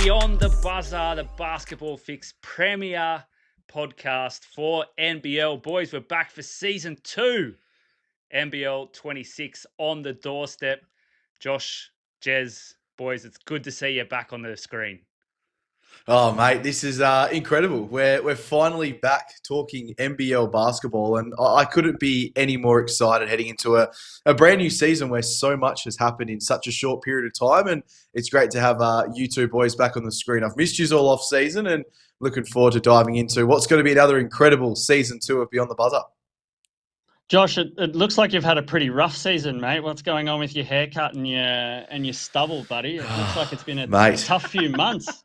Beyond the Buzzer, the Basketball Fix premier podcast for NBL. Boys, we're back for season 2. NBL26 on the doorstep. Josh, Jez, boys, it's good to see you back on the screen. Oh, mate, this is incredible. We're finally back talking NBL basketball, and I couldn't be any more excited heading into a brand new season where so much has happened in such a short period of time, and it's great to have you two boys back on the screen. I've missed you all off season, and looking forward to diving into what's going to be another incredible season 2 of Beyond the Buzzer. Josh, it looks like you've had a pretty rough season, mate. What's going on with your haircut and your stubble, buddy? It looks like it's been a tough few months.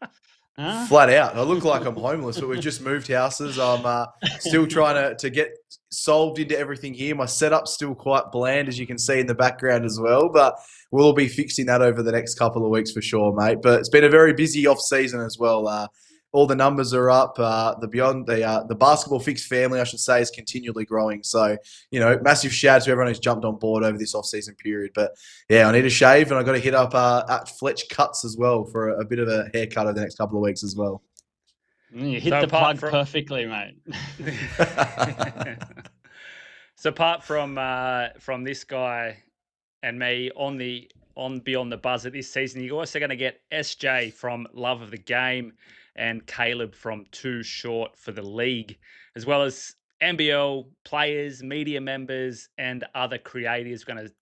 Huh? Flat out. I look like I'm homeless, but we've just moved houses. I'm still trying to get solved into everything here. My setup's still quite bland, as you can see in the background as well, but we'll be fixing that over the next couple of weeks for sure, mate. But it's been a very busy off season as well. All the numbers are up. The Basketball Fix family, I should say, is continually growing. So, massive shout out to everyone who's jumped on board over this off-season period. But, yeah, I need a shave, and I've got to hit up at Fletch Cuts as well for a bit of a haircut over the next couple of weeks as well. You hit the plug perfectly, mate. So apart from this guy and me on Beyond the Buzzer this season, you're also going to get SJ from Love of the Game and Caleb from Too Short for the League, as well as NBL players, media members, and other creators. We're going to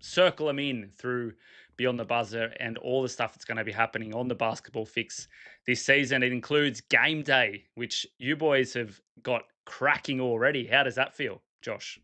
circle them in through Beyond the Buzzer and all the stuff that's going to be happening on the Basketball Fix this season. It includes Game Day, which you boys have got cracking already. How does that feel, Josh?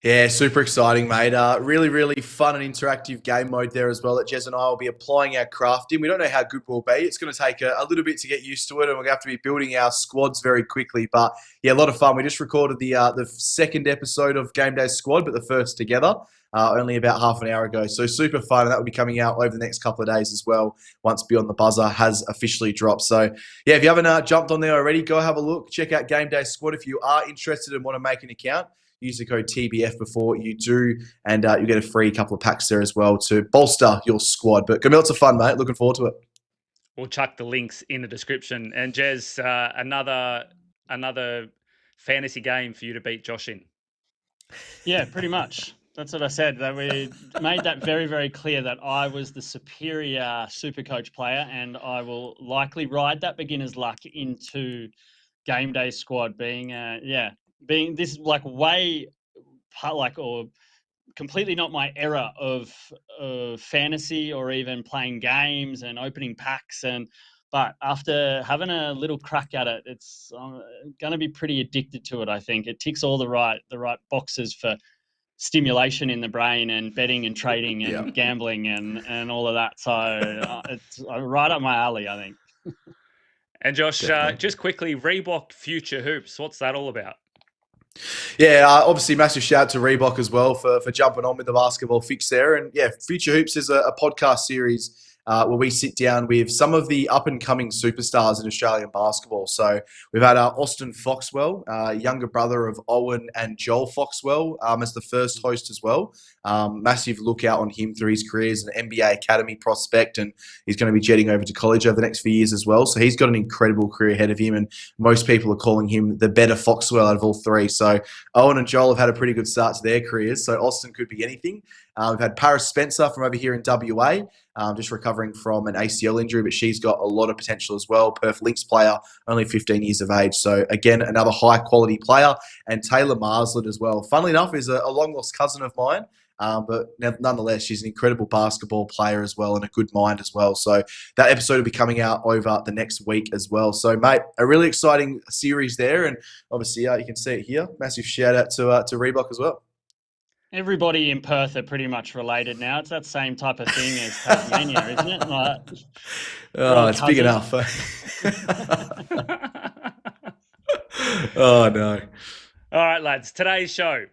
Yeah, super exciting, mate. Really, really fun and interactive game mode there as well that Jez and I will be applying our craft in. We don't know how good we'll be. It's going to take a little bit to get used to it, and we're going to have to be building our squads very quickly. But, yeah, a lot of fun. We just recorded the second episode of Game Day Squad, but the first together, only about half an hour ago. So super fun, and that will be coming out over the next couple of days as well once Beyond the Buzzer has officially dropped. So, yeah, if you haven't jumped on there already, go have a look. Check out Game Day Squad if you are interested and want to make an account. Use the code TBF before you do, and you get a free couple of packs there as well to bolster your squad. But going to be lots of fun, mate. Looking forward to it. We'll chuck the links in the description. And Jez, another fantasy game for you to beat Josh in. Yeah, pretty much. That's what I said. That we made that very, very clear that I was the superior super coach player, and I will likely ride that beginner's luck into Game Day Squad being this is like or completely not my era of fantasy or even playing games and opening packs, but after having a little crack at it, it's going to be pretty addicted to it. I think it ticks all the right boxes for stimulation in the brain and betting and trading and gambling and all of that. So it's right up my alley, I think. And Josh, just quickly, Reebok Future Hoops, what's that all about? Yeah, obviously massive shout out to Reebok as well for jumping on with the Basketball Fix there. And yeah, Future Hoops is a podcast series where we sit down with some of the up-and-coming superstars in Australian basketball. So we've had Austin Foxwell, younger brother of Owen and Joel Foxwell, as the first host as well. Massive lookout on him through his career as an NBA Academy prospect, and he's going to be jetting over to college over the next few years as well. So he's got an incredible career ahead of him, and most people are calling him the better Foxwell out of all three. So Owen and Joel have had a pretty good start to their careers, so Austin could be anything. We've had Paris Spencer from over here in WA, just recovering from an ACL injury, but she's got a lot of potential as well. Perth Lynx player, only 15 years of age. So, again, another high-quality player. And Taylor Marsland as well. Funnily enough, is a long-lost cousin of mine, but nonetheless, she's an incredible basketball player as well and a good mind as well. So, that episode will be coming out over the next week as well. So, mate, a really exciting series there. And, obviously, you can see it here. Massive shout-out to Reebok as well. Everybody in Perth are pretty much related now. It's that same type of thing as Tasmania, isn't it? Like, it's big enough. Oh, no. All right, lads. Today's show,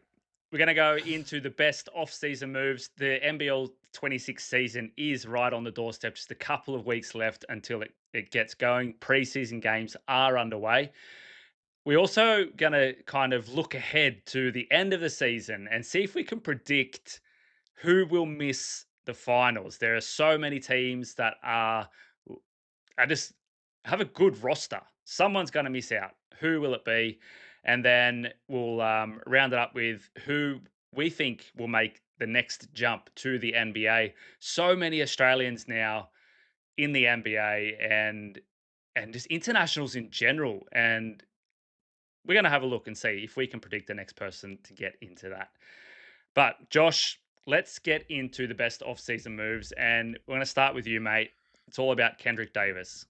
we're going to go into the best off-season moves. The NBL26 season is right on the doorstep. Just a couple of weeks left until it gets going. Preseason games are underway. We're also going to kind of look ahead to the end of the season and see if we can predict who will miss the finals. There are so many teams that are just have a good roster. Someone's going to miss out. Who will it be? And then we'll round it up with who we think will make the next jump to the NBA. So many Australians now in the NBA and just internationals in general. And we're going to have a look and see if we can predict the next person to get into that. But Josh, let's get into the best off-season moves. And we're going to start with you, mate. It's all about Kendrick Davis.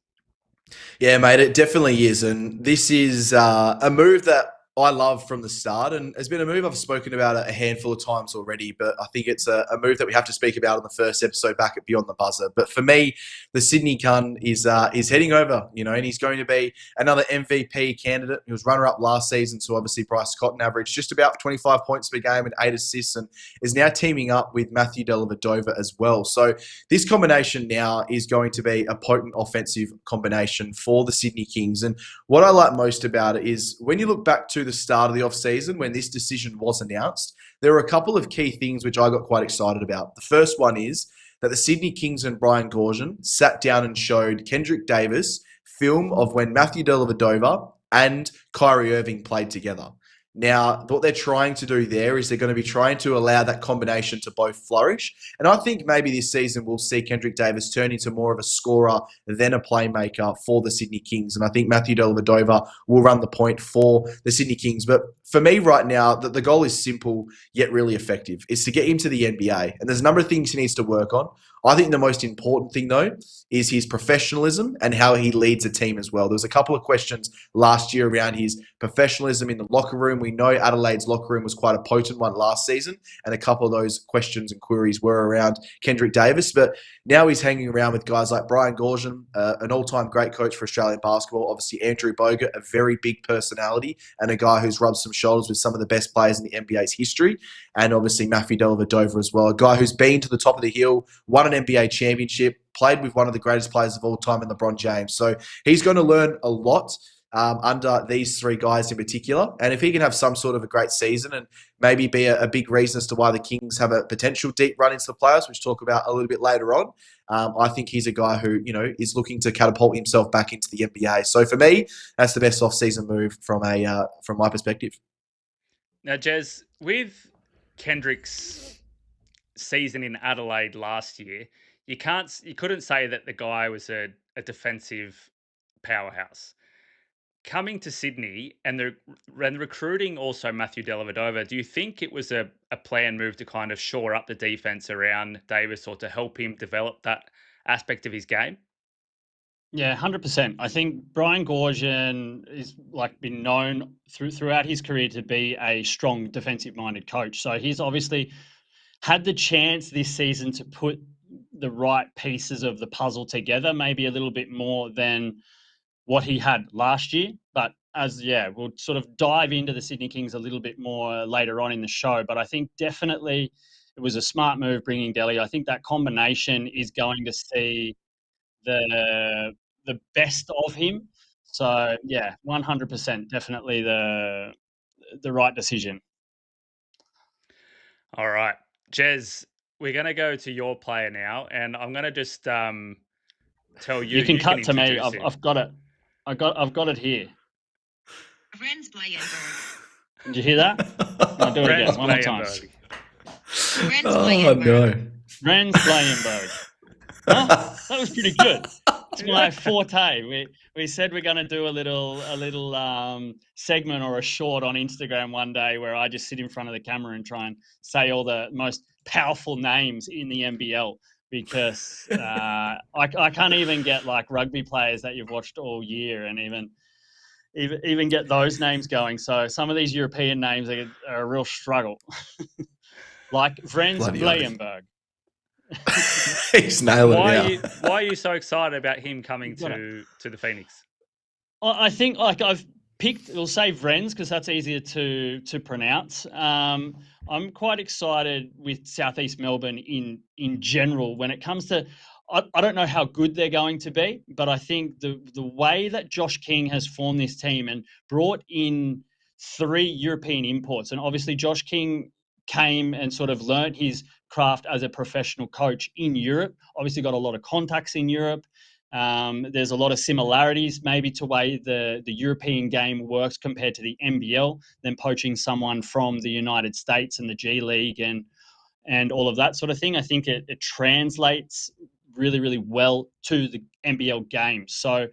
Yeah, mate, it definitely is. And this is a move that I love from the start. And it's been a move I've spoken about a handful of times already, but I think it's a move that we have to speak about in the first episode back at Beyond the Buzzer. But for me, the Sydney Cun is heading over, and he's going to be another MVP candidate. He was runner-up last season, so obviously Bryce Cotton averaged just about 25 points per game and 8 assists, and is now teaming up with Matthew Dellavedova as well. So this combination now is going to be a potent offensive combination for the Sydney Kings. And what I like most about it is when you look back to the start of the offseason when this decision was announced, there were a couple of key things which I got quite excited about. The first one is that the Sydney Kings and Brian Goorjian sat down and showed Kendrick Davis film of when Matthew Dellavedova and Kyrie Irving played together. Now, what they're trying to do there is they're going to be trying to allow that combination to both flourish. And I think maybe this season we'll see Kendrick Davis turn into more of a scorer than a playmaker for the Sydney Kings. And I think Matthew Dellavedova will run the point for the Sydney Kings. But for me right now, the goal is simple yet really effective. It's to get him to the NBA. And there's a number of things he needs to work on. I think the most important thing, though, is his professionalism and how he leads a team as well. There was a couple of questions last year around his professionalism in the locker room. We know Adelaide's locker room was quite a potent one last season, and a couple of those questions and queries were around Kendrick Davis. But now he's hanging around with guys like Brian Goorjian, an all-time great coach for Australian basketball. Obviously, Andrew Bogut, a very big personality and a guy who's rubbed some shoulders with some of the best players in the NBA's history. And obviously Matthew Dellavedova as well, a guy who's been to the top of the hill, won an NBA championship, played with one of the greatest players of all time in LeBron James. So he's going to learn a lot under these three guys in particular. And if he can have some sort of a great season and maybe be a big reason as to why the Kings have a potential deep run into the playoffs, which we'll talk about a little bit later on, I think he's a guy who, is looking to catapult himself back into the NBA. So for me, that's the best off-season move from my perspective. Now, Jez, with Kendrick's season in Adelaide last year, you couldn't say that the guy was a defensive powerhouse. Coming to Sydney and the recruiting also Matthew Dellavedova, do you think it was a planned move to kind of shore up the defense around Davis or to help him develop that aspect of his game? Yeah, 100%. I think Brian Goorjian is been known throughout his career to be a strong defensive-minded coach. So he's obviously had the chance this season to put the right pieces of the puzzle together, maybe a little bit more than what he had last year. But we'll sort of dive into the Sydney Kings a little bit more later on in the show. But I think definitely it was a smart move bringing Delly. I think that combination is going to see the best of him. So yeah, 100%, definitely the right decision. All right, Jez, we're going to go to your player now, and I'm going to just tell you. You can cut to me. Him. I've got it. I've got it here. Vrenz Bleijenbergh. Did you hear that? I'll do it again. One more time. Vrenz Bleijenbergh. No. Vrenz Bleijenbergh. Huh? That was pretty good. It's my forte. We said we're going to do a little segment or a short on Instagram one day where I just sit in front of the camera and try and say all the most powerful names in the NBL because I can't even get rugby players that you've watched all year and even get those names going. So some of these European names are a real struggle, like Vrenz Bleijenbergh. He's nailing it now. Why are you so excited about him coming to the Phoenix? I think I've picked, we'll say Vrenz because that's easier to pronounce. I'm quite excited with Southeast Melbourne in general when it comes to, I don't know how good they're going to be, but I think the way that Josh King has formed this team and brought in 3 European imports, and obviously Josh King came and sort of learnt his craft as a professional coach in Europe, obviously got a lot of contacts in Europe, There's a lot of similarities maybe to way the European game works compared to the NBL, then poaching someone from the United States and the G League and all of that sort of thing. I think it translates really, really well to the NBL game. So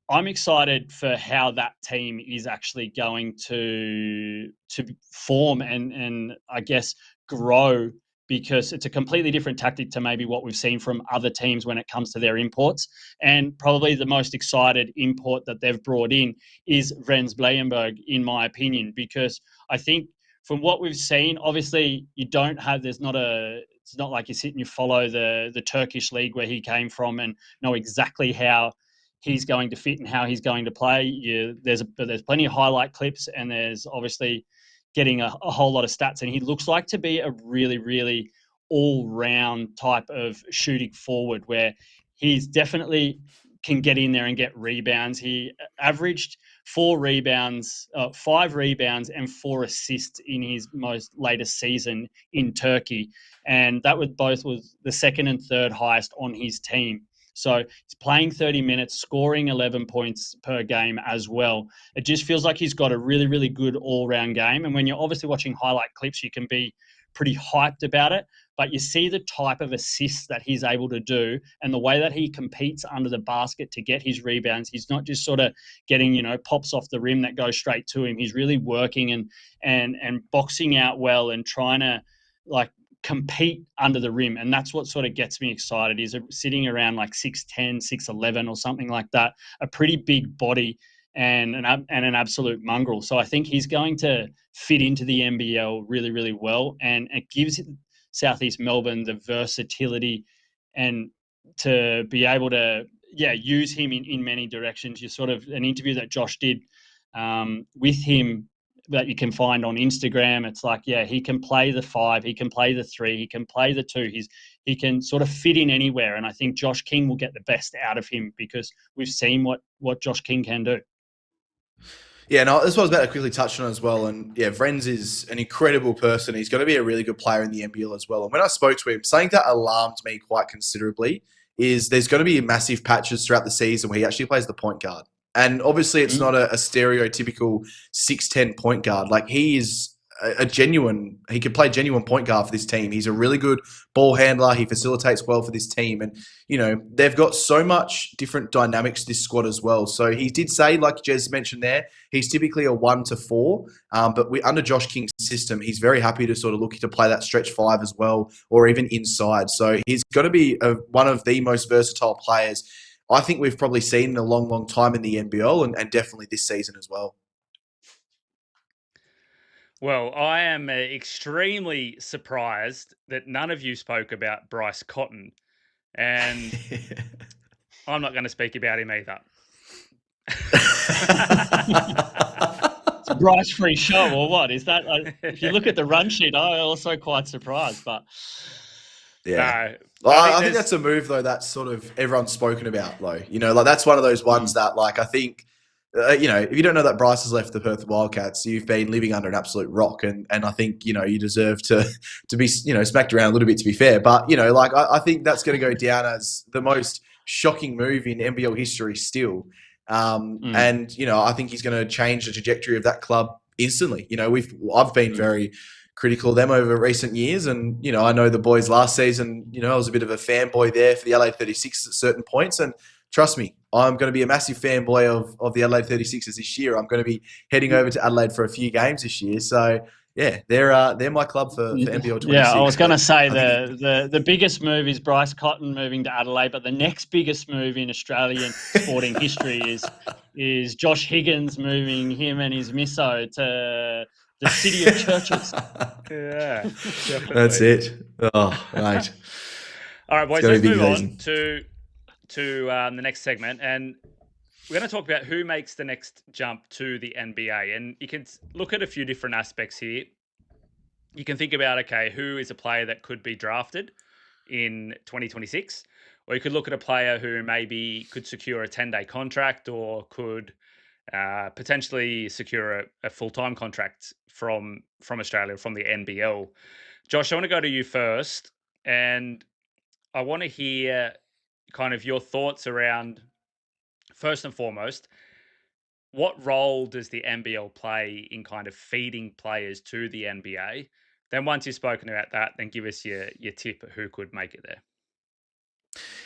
I'm excited for how that team is actually going to form and I guess grow, because it's a completely different tactic to maybe what we've seen from other teams when it comes to their imports. And probably the most excited import that they've brought in is Vrenz Bleijenbergh, in my opinion, because I think from what we've seen, obviously it's not like you sit and you follow the Turkish league where he came from and know exactly how he's going to fit and how he's going to play. There's plenty of highlight clips, and there's obviously getting a whole lot of stats. And he looks like to be a really, really all-round type of shooting forward, where he's definitely can get in there and get rebounds. He averaged 5 rebounds and 4 assists in his most latest season in Turkey, and that was the second and third highest on his team. So he's playing 30 minutes, scoring 11 points per game as well. It just feels like he's got a really, really good all-round game. And when you're obviously watching highlight clips, you can be pretty hyped about it. But you see the type of assists that he's able to do and the way that he competes under the basket to get his rebounds. He's not just sort of getting, pops off the rim that go straight to him. He's really working and boxing out well and trying to compete under the rim. And that's what sort of gets me excited. He's sitting around like 6'10", 6'11", or something like that, a pretty big body and an absolute mongrel. So I think he's going to fit into the NBL really, really well. And it gives Southeast Melbourne the versatility and to be able to, use him in many directions. You sort of, an interview that Josh did with him that you can find on Instagram, it's like, he can play the 5, he can play the 3, he can play the 2. He can sort of fit in anywhere. And I think Josh King will get the best out of him because we've seen what Josh King can do. Yeah, no, that's what I was about to quickly touch on as well. And Vrenz is an incredible person. He's going to be a really good player in the NBL as well. And when I spoke to him, something that alarmed me quite considerably is there's going to be massive patches throughout the season where he actually plays the point guard. And obviously it's not a stereotypical 6'10" point guard. Like, he is he could play genuine point guard for this team. He's a really good ball handler. He facilitates well for this team. And, they've got so much different dynamics to this squad as well. So he did say, like Jez mentioned there, he's typically a 1 to 4. But under Josh King's system, he's very happy to sort of look to play that stretch 5 as well, or even inside. So he's going to be one of the most versatile players I think we've probably seen in a long, long time in the NBL, and definitely this season as well. Well, I am extremely surprised that none of you spoke about Bryce Cotton, and I'm not going to speak about him either. It's a Bryce-free show, or what? Is that? If you look at the run sheet, I'm also quite surprised. But yeah, I think that's a move though that's sort of everyone's spoken about though. That's one of those ones that, I think. If you don't know that Bryce has left the Perth Wildcats, you've been living under an absolute rock, and I think you deserve to be smacked around a little bit, to be fair. But I think that's going to go down as the most shocking move in NBL history still. And I think he's going to change the trajectory of that club instantly. I've been very critical of them over recent years, and I know the boys last season. I was a bit of a fanboy there for the Adelaide 36 at certain points, and trust me, I'm going to be a massive fanboy of the Adelaide 36ers this year. I'm going to be heading over to Adelaide for a few games this year. So, they're my club for NBL26. Yeah, I was going to say the biggest move is Bryce Cotton moving to Adelaide, but the next biggest move in Australian sporting history is Josh Higgins moving him and his misso to the city of churches. Yeah, definitely. That's it. Oh, right. All right, boys, let's move on to the next segment, and we're going to talk about who makes the next jump to the NBA. And you can look at a few different aspects here. You can think about, who is a player that could be drafted in 2026, or you could look at a player who maybe could secure a 10-day contract or could potentially secure a full-time contract from Australia, from the NBL. Josh, I want to go to you first, and I want to hear kind of your thoughts around, first and foremost, what role does the NBL play in kind of feeding players to the NBA? Then once you've spoken about that, then give us your tip at who could make it there.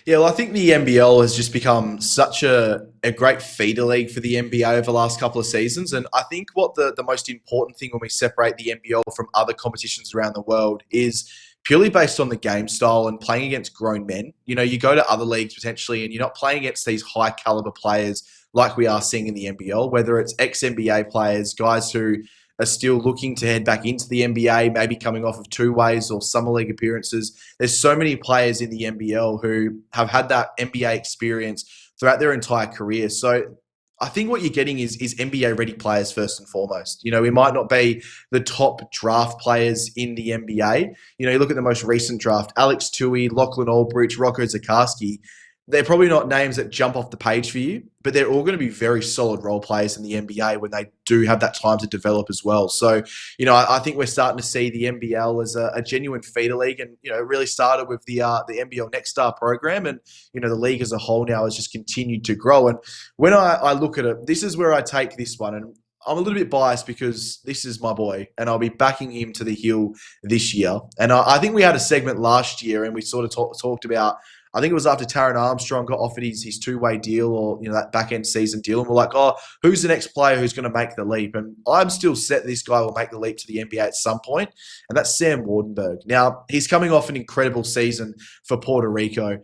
Yeah, well, I think the NBL has just become such a great feeder league for the NBA over the last couple of seasons. And I think what the most important thing when we separate the NBL from other competitions around the world is purely based on the game style and playing against grown men. You know, you go to other leagues potentially and you're not playing against these high caliber players like we are seeing in the NBL, whether it's ex-NBA players, guys who are still looking to head back into the NBA, maybe coming off of two-ways or summer league appearances. There's so many players in the NBL who have had that NBA experience throughout their entire career. So I think what you're getting is NBA-ready players first and foremost. You know, we might not be the top draft players in the NBA. You know, you look at the most recent draft, Alex Tui, Lachlan Aldridge, Rocco Zikarsky. They're probably not names that jump off the page for you, but they're all going to be very solid role players in the NBA when they do have that time to develop as well. So, you know, I think we're starting to see the NBL as a genuine feeder league, and you know, it really started with the NBL Next Star program, and you know, the league as a whole now has just continued to grow. And when I look at it, this is where I take this one, and I'm a little bit biased because this is my boy, and I'll be backing him to the hill this year. And I think we had a segment last year, and we sort of talked about. I think it was after Taron Armstrong got offered his two-way deal, or you know, that back-end season deal, and we're like, oh, who's the next player who's going to make the leap? And I'm still set this guy will make the leap to the NBA at some point, and that's Sam Waardenburg. Now, he's coming off an incredible season for Puerto Rico,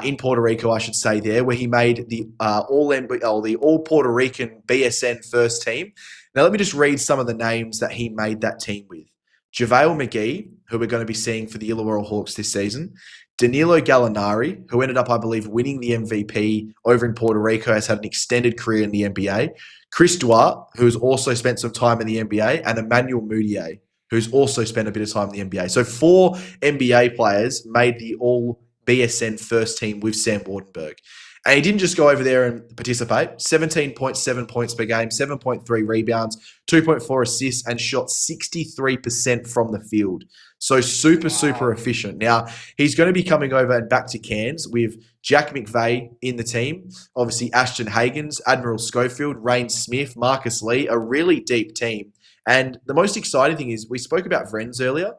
in Puerto Rico, I should say there, where he made the All Puerto Rican BSN first team. Now, let me just read some of the names that he made that team with. JaVale McGee, who we're going to be seeing for the Illawarra Hawks this season. Danilo Gallinari, who ended up, I believe, winning the MVP over in Puerto Rico, has had an extended career in the NBA. Chris Duarte, who's also spent some time in the NBA, and Emmanuel Mudiay, who's also spent a bit of time in the NBA. So 4 NBA players made the All BSN first team with Sam Waardenburg. And he didn't just go over there and participate. 17.7 points per game, 7.3 rebounds, 2.4 assists, and shot 63% from the field. So super efficient. Now, he's going to be coming over and back to Cairns with Jack McVeigh in the team. Obviously, Ashton Hagens, Admiral Schofield, Rain Smith, Marcus Lee, a really deep team. And the most exciting thing is we spoke about Vrenz earlier.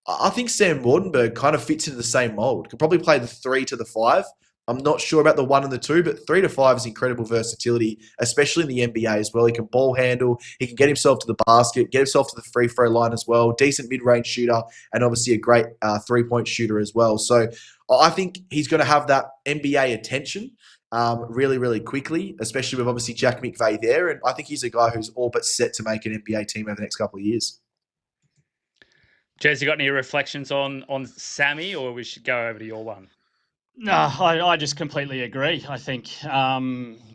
I think Sam Waardenburg kind of fits into the same mold. Could probably play the 3 to the 5. I'm not sure about the 1 and the 2, but 3 to 5 is incredible versatility, especially in the NBA as well. He can ball handle. He can get himself to the basket, get himself to the free throw line as well. Decent mid-range shooter, and obviously a great three-point shooter as well. So I think he's going to have that NBA attention really, really quickly, especially with obviously Jack McVeigh there. And I think he's a guy who's all but set to make an NBA team over the next couple of years. Jez, you got any reflections on Sammy, or we should go over to your one? No, I just completely agree. I think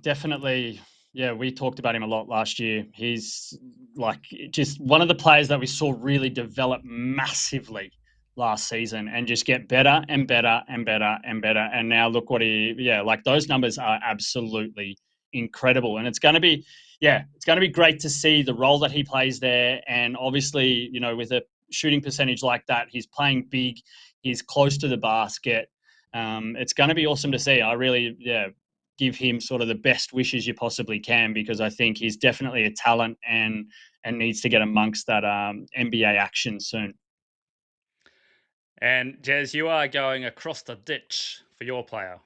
definitely, yeah, we talked about him a lot last year. He's like just one of the players that we saw really develop massively last season and just get better and better and better and better. And now look what like those numbers are absolutely incredible. And it's going to be great to see the role that he plays there. And obviously, you know, with a shooting percentage like that, he's playing big, he's close to the basket. It's going to be awesome to see. I really, give him sort of the best wishes you possibly can, because I think he's definitely a talent and needs to get amongst that NBA action soon. And Jez, you are going across the ditch for your player.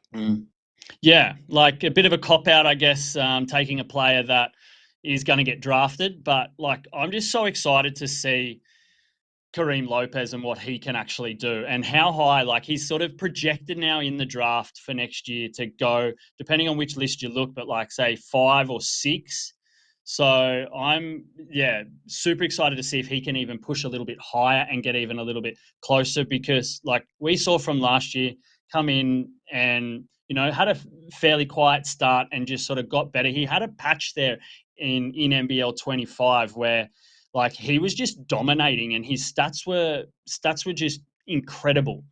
Yeah, like a bit of a cop-out, I guess, taking a player that is going to get drafted. But like, I'm just so excited to see Kareem Lopez and what he can actually do, and how high, like he's sort of projected now in the draft for next year to go, depending on which list you look, but like say 5 or 6. So I'm, super excited to see if he can even push a little bit higher and get even a little bit closer, because like we saw from last year, come in and, you know, had a fairly quiet start and just sort of got better. He had a patch there in NBL25 where like he was just dominating, and his stats were just incredible.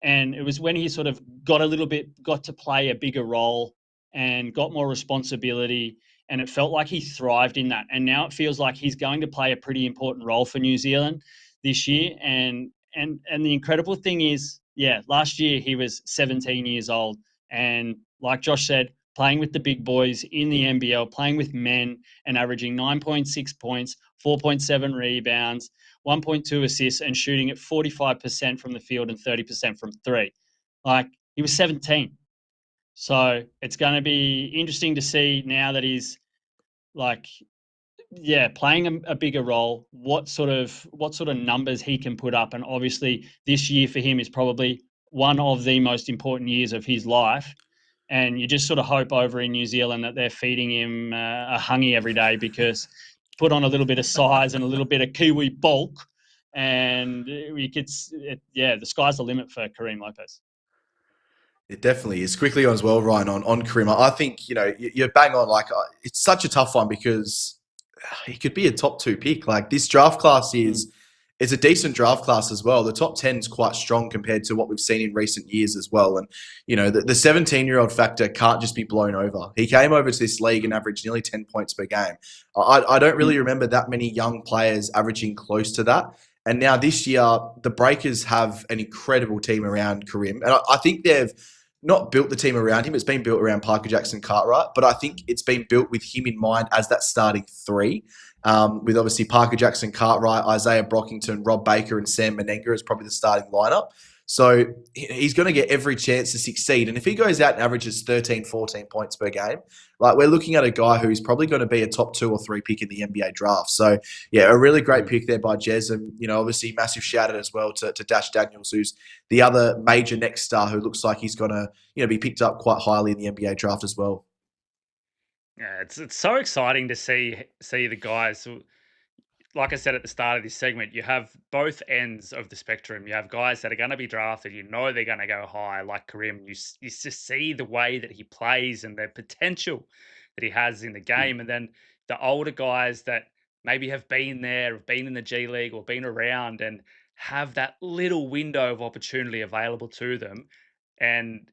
And it was when he sort of got to play a bigger role and got more responsibility, and it felt like he thrived in that. And now it feels like he's going to play a pretty important role for New Zealand this year. And the incredible thing is, last year he was 17 years old, And like Josh said, playing with the big boys in the NBL, playing with men and averaging 9.6 points, 4.7 rebounds, 1.2 assists, and shooting at 45% from the field and 30% from three. Like, he was 17. So it's going to be interesting to see now that he's like, playing a bigger role, what sort of numbers he can put up. And obviously this year for him is probably one of the most important years of his life. And you just sort of hope over in New Zealand that they're feeding him a hungy every day, because put on a little bit of size and a little bit of Kiwi bulk, and the sky's the limit for Kareem Lopez. It definitely is. Quickly on as well, Ryan, on Kareem, I think, you're bang on. Like, it's such a tough one because he could be a top 2 pick. Like, this draft class is a decent draft class as well. The top 10 is quite strong compared to what we've seen in recent years as well. And, the 17-year-old factor can't just be blown over. He came over to this league and averaged nearly 10 points per game. I don't really remember that many young players averaging close to that. And now this year, the Breakers have an incredible team around Kareem. And I think they've not built the team around him. It's been built around Parker Jackson Cartwright, but I think it's been built with him in mind as that starting 3, with obviously Parker Jackson Cartwright, Isaiah Brockington, Rob Baker, and Sam Menenga as probably the starting lineup. So he's going to get every chance to succeed. And if he goes out and averages 13, 14 points per game, like, we're looking at a guy who's probably going to be a top 2 or 3 pick in the NBA draft. So, a really great pick there by Jez. And, obviously massive shout out as well to Dash Daniels, who's the other major next star who looks like he's going to, be picked up quite highly in the NBA draft as well. Yeah, it's so exciting to see the guys. Like I said at the start of this segment, you have both ends of the spectrum. You have guys that are going to be drafted, they're going to go high, like Kareem. You just see the way that he plays and the potential that he has in the game. And then the older guys that maybe have been there, have been in the G League or been around and have that little window of opportunity available to them. And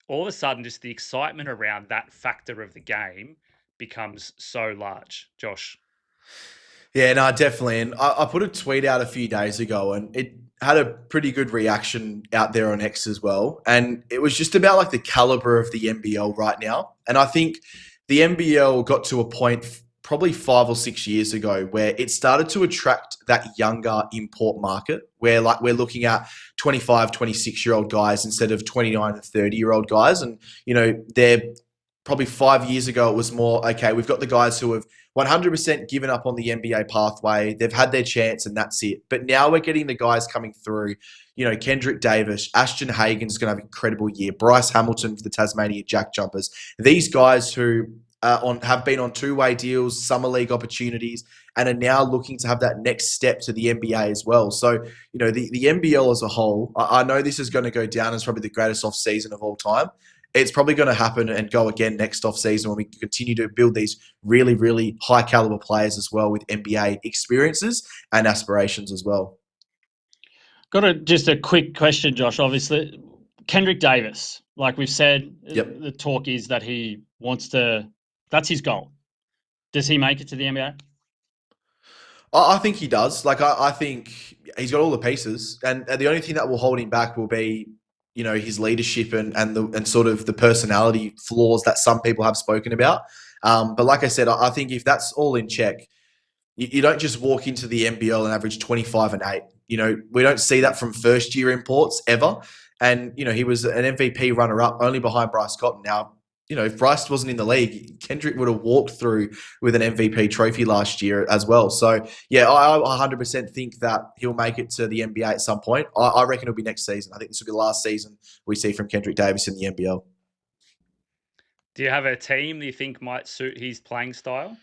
all of a sudden, just the excitement around that factor of the game becomes so large. Josh? Yeah, no, definitely. And I put a tweet out a few days ago and it had a pretty good reaction out there on X as well. And it was just about like the caliber of the NBL right now. And I think the NBL got to a point probably 5 or 6 years ago where it started to attract that younger import market where like we're looking at 25, 26-year-old guys instead of 29 and 30-year-old guys. And, they're probably 5 years ago, it was more, okay, we've got the guys who have 100% given up on the NBA pathway. They've had their chance and that's it. But now we're getting the guys coming through, Kendrick Davis, Ashton Hagen's going to have an incredible year. Bryce Hamilton for the Tasmania Jack Jumpers. These guys who have been on 2-way deals, summer league opportunities, and are now looking to have that next step to the NBA as well. So, the NBL as a whole, I know this is going to go down as probably the greatest off-season of all time. It's probably going to happen and go again next off-season when we continue to build these really, really high-caliber players as well with NBA experiences and aspirations as well. Got just a quick question, Josh. Obviously, Kendrick Davis, like we've said, The talk is that he wants to – that's his goal. Does he make it to the NBA? I think he does. Like, I think he's got all the pieces. And the only thing that will hold him back will be – his leadership and sort of the personality flaws that some people have spoken about. But like I said, I think if that's all in check, you don't just walk into the NBL and average 25 and 8. We don't see that from first-year imports ever. And, he was an MVP runner-up only behind Bryce Cotton. Now, if Bryce wasn't in the league, Kendrick would have walked through with an MVP trophy last year as well. So, yeah, I 100% think that he'll make it to the NBA at some point. I reckon it'll be next season. I think this will be the last season we see from Kendrick Davis in the NBL. Do you have a team that you think might suit his playing style?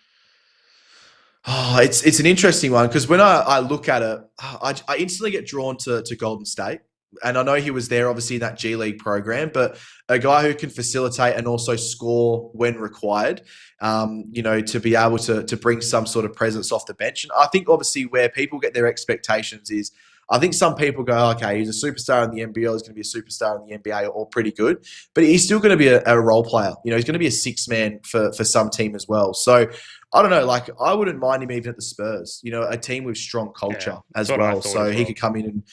Oh, it's an interesting one because when I look at it, I instantly get drawn to Golden State. And I know he was there, obviously, in that G League program, but a guy who can facilitate and also score when required, to be able to bring some sort of presence off the bench. And I think, obviously, where people get their expectations is, I think some people go, okay, he's a superstar in the NBL, he's going to be a superstar in the NBA or pretty good, but he's still going to be a role player. He's going to be a six-man for some team as well. So, I don't know, like, I wouldn't mind him even at the Spurs, a team with strong culture as well. So he could come in and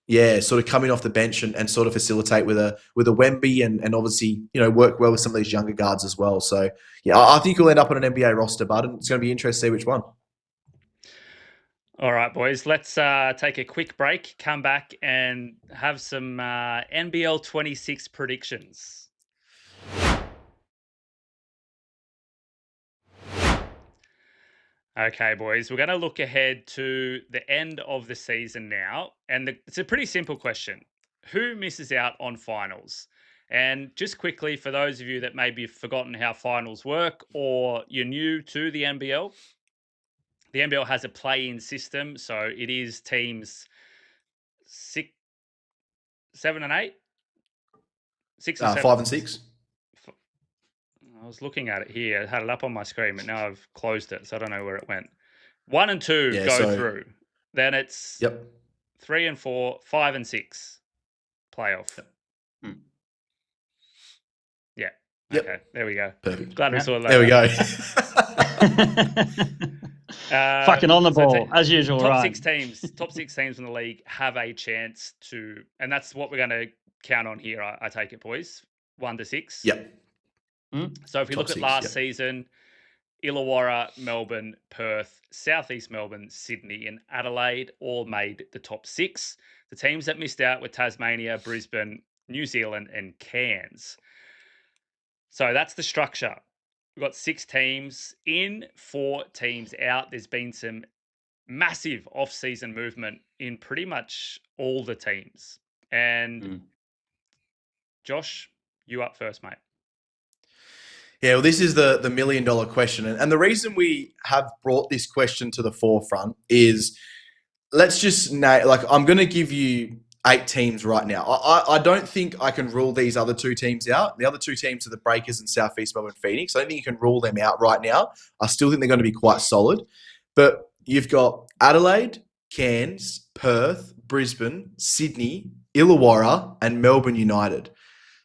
Yeah, sort of coming off the bench and sort of facilitate with a Wemby and obviously, work well with some of these younger guards as well. So, yeah, I think he'll end up on an NBA roster, bud, and it's going to be interesting to see which one. All right, boys, let's take a quick break, come back and have some NBL26 predictions. Okay, boys, we're going to look ahead to the end of the season now. And it's a pretty simple question. Who misses out on finals? And just quickly, for those of you that maybe have forgotten how finals work or you're new to the NBL has a play-in system. So it is teams 6, 7, and 8? 6 and 7? 5 and 6. I was looking at it here. I had it up on my screen, but now I've closed it, so I don't know where it went. 1 and 2 go through. Then it's 3 and 4, 5 and 6 playoff. Yeah. Yep. Okay. There we go. Perfect. Glad we saw that. There we go. Fucking on the ball as usual. Top right. 6 teams in the league have a chance to, and that's what we're going to count on here. I take it, boys. 1 to 6. Yep. So if you look at last season, Illawarra, Melbourne, Perth, Southeast Melbourne, Sydney, and Adelaide all made the top 6. The teams that missed out were Tasmania, Brisbane, New Zealand, and Cairns. So that's the structure. We've got 6 teams in, 4 teams out. There's been some massive off-season movement in pretty much all the teams. And Josh, you up first, mate. Yeah, well, this is the $1 million question. And the reason we have brought this question to the forefront is, let's just I'm going to give you 8 teams right now. I don't think I can rule these other 2 teams out. The other 2 teams are the Breakers and Southeast Melbourne Phoenix. I don't think you can rule them out right now. I still think they're going to be quite solid. But you've got Adelaide, Cairns, Perth, Brisbane, Sydney, Illawarra, and Melbourne United.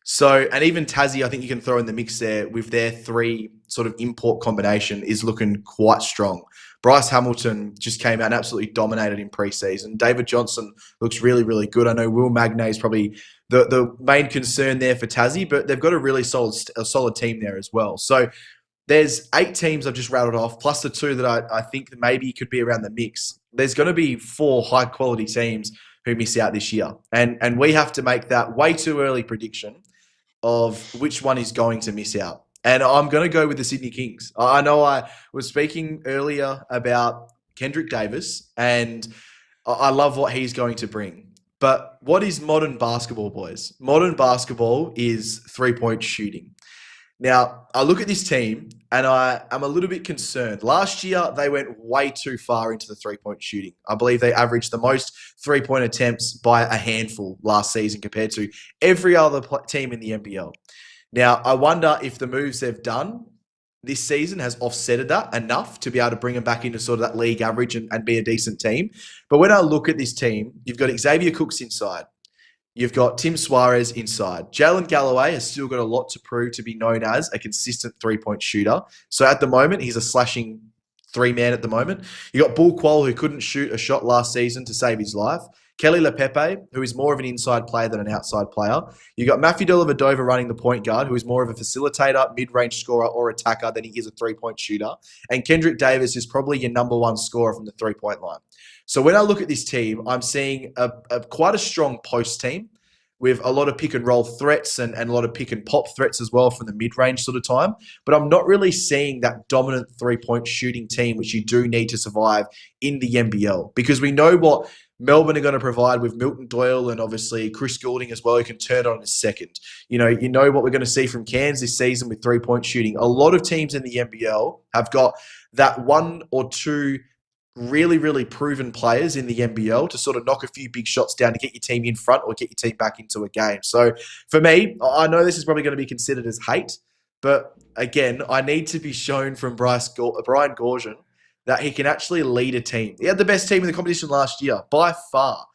So, and even Tassie, I think you can throw in the mix there with their 3 sort of import combination is looking quite strong. Bryce Hamilton just came out and absolutely dominated in preseason. David Johnson looks really, really good. I know Will Magnay is probably the main concern there for Tassie, but they've got a really solid team there as well. So there's 8 teams I've just rattled off, plus the 2 that I think maybe could be around the mix. There's going to be 4 high-quality teams who miss out this year. And we have to make that way too early prediction of which one is going to miss out. And I'm going to go with the Sydney Kings. I know I was speaking earlier about Kendrick Davis, and I love what he's going to bring. But what is modern basketball, boys? Modern basketball is 3-point shooting. Now, I look at this team, and I'm a little bit concerned. Last year, they went way too far into the 3-point shooting. I believe they averaged the most 3-point attempts by a handful last season compared to every other team in the NBL. Now, I wonder if the moves they've done this season has offsetted that enough to be able to bring them back into sort of that league average and be a decent team. But when I look at this team, you've got Xavier Cooks inside. You've got Tim Suarez inside. Jalen Galloway has still got a lot to prove to be known as a consistent 3-point shooter. So at the moment, he's a slashing 3-man at the moment. You got Bull Quall, who couldn't shoot a shot last season to save his life. Kelly Lepepe, who is more of an inside player than an outside player. You got Matthew Dellavedova running the point guard, who is more of a facilitator, mid-range scorer, or attacker than he is a 3-point shooter. And Kendrick Davis is probably your number 1 scorer from the 3-point line. So when I look at this team, I'm seeing quite a strong post team with a lot of pick and roll threats and a lot of pick and pop threats as well from the mid-range sort of time. But I'm not really seeing that dominant 3-point shooting team, which you do need to survive in the NBL, because we know what Melbourne are going to provide with Milton Doyle and obviously Chris Goulding as well, who can turn on in a second. You know what we're going to see from Cairns this season with 3-point shooting. A lot of teams in the NBL have got that 1 or 2 really, really proven players in the NBL to sort of knock a few big shots down to get your team in front or get your team back into a game. So for me, I know this is probably going to be considered as hate, but again, I need to be shown from Brian Goorjian that he can actually lead a team. He had the best team in the competition last year, by far.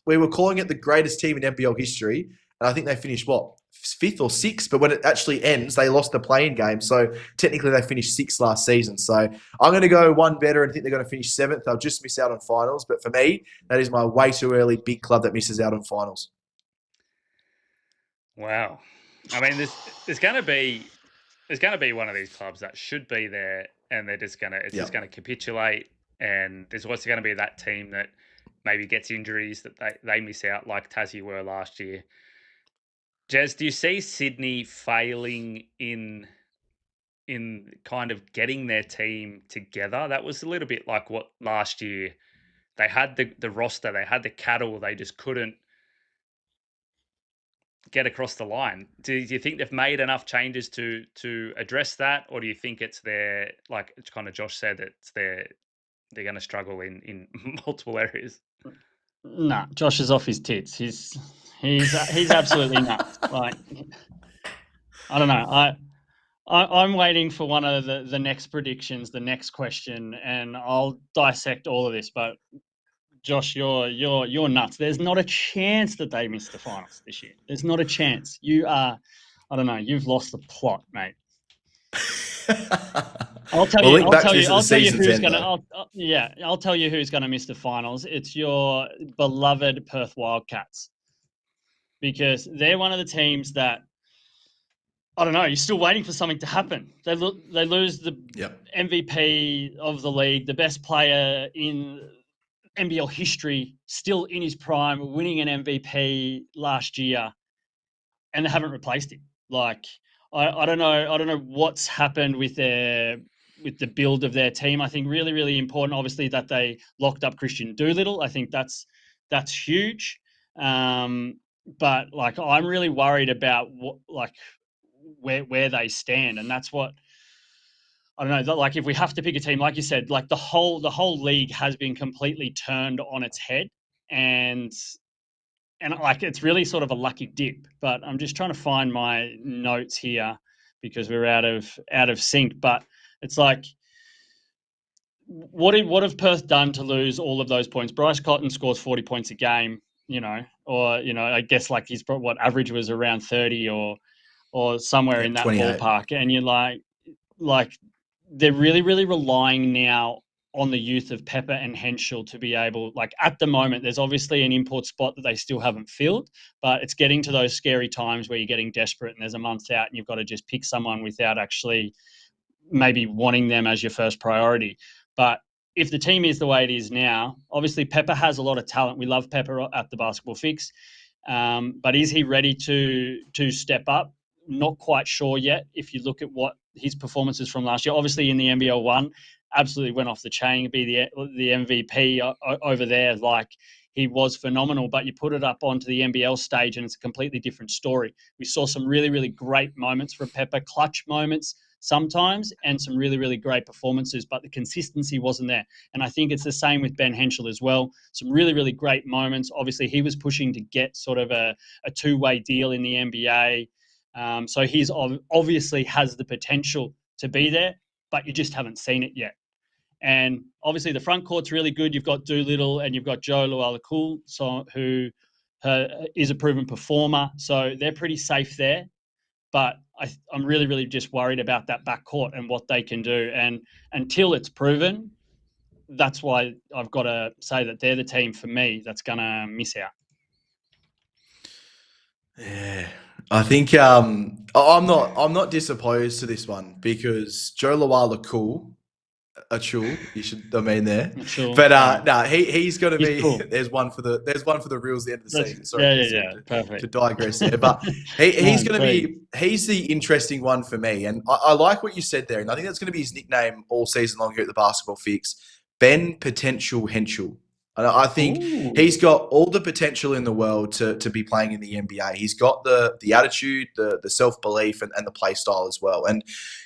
We were calling it the greatest team in NBL history, and I think they finished, fifth or sixth, but when it actually ends, they lost the play-in game. So technically they finished sixth last season. So I'm going to go one better and think they're going to finish seventh. They'll just miss out on finals. But for me, that is my way too early big club that misses out on finals. Wow. I mean, there's going to be one of these clubs that should be there, and they're just just going to capitulate. And there's also going to be that team that maybe gets injuries that they miss out, like Tassie were last year. Jez, do you see Sydney failing in kind of getting their team together? That was a little bit like what last year. They had the roster, they had the cattle, they just couldn't get across the line. Do you think they've made enough changes to address that, or do you think it's their, like it's kind of Josh said, they're going to struggle in multiple areas? Nah, Josh is off his tits. He's absolutely nuts. Like, I don't know. I'm waiting for one of the next predictions, the next question, and I'll dissect all of this. But Josh, you're nuts. There's not a chance that they miss the finals this year. There's not a chance. I don't know. You've lost the plot, mate. I'll tell you who's gonna miss the finals. It's your beloved Perth Wildcats, because they're one of the teams that, I don't know, you're still waiting for something to happen. They lose the MVP of the league, the best player in NBL history, still in his prime, winning an MVP last year, and they haven't replaced him. Like, I don't know what's happened with the build of their team. I think really, really important, obviously, that they locked up Christian Doolittle. I think that's huge. But like, I'm really worried about where they stand, and that's what, I don't know. Like, if we have to pick a team, like you said, like the whole league has been completely turned on its head, and like, it's really sort of a lucky dip. But I'm just trying to find my notes here because we're out of sync. But it's like, what have Perth done to lose all of those points? Bryce Cotton scores 40 points a game, I guess like his average was around 30 or somewhere in that 28. ballpark. And you're like they're really, really relying now on the youth of Pepper and Henschel to be able, like, at the moment, there's obviously an import spot that they still haven't filled, but it's getting to those scary times where you're getting desperate and there's a month out and you've got to just pick someone without actually maybe wanting them as your first priority. But if the team is the way it is now, obviously Pepper has a lot of talent. We love Pepper at the Basketball Fix. But is he ready to step up? Not quite sure yet. If you look at what his performances from last year, obviously in the NBL 1, absolutely went off the chain, be the MVP over there. Like, he was phenomenal, but you put it up onto the NBL stage and it's a completely different story. We saw some really, really great moments from Pepper, clutch moments sometimes, and some really, really great performances, but the consistency wasn't there. And I think it's the same with Ben Henschel as well. Some really, really great moments. Obviously, he was pushing to get sort of a two-way deal in the NBA. So he's obviously has the potential to be there, but you just haven't seen it yet. And obviously the front court's really good. You've got Doolittle and you've got Joe Lualakul, who is a proven performer. So they're pretty safe there. But I'm really, really just worried about that backcourt and what they can do. And until it's proven, that's why I've got to say that they're the team for me that's going to miss out. Yeah, I think I'm not disopposed to this one because Joe Lualakul, you should domain there. Achul, but he's going to be. Cool. There's one for the reels at the end of the season. Sorry, perfect. To digress there, but he's going to be. He's the interesting one for me, and I like what you said there, and I think that's going to be his nickname all season long here at the Basketball Fix. Ben Potential Henschel. And I think he's got all the potential in the world to be playing in the NBA. He's got the attitude, the self-belief, and the play style as well. And,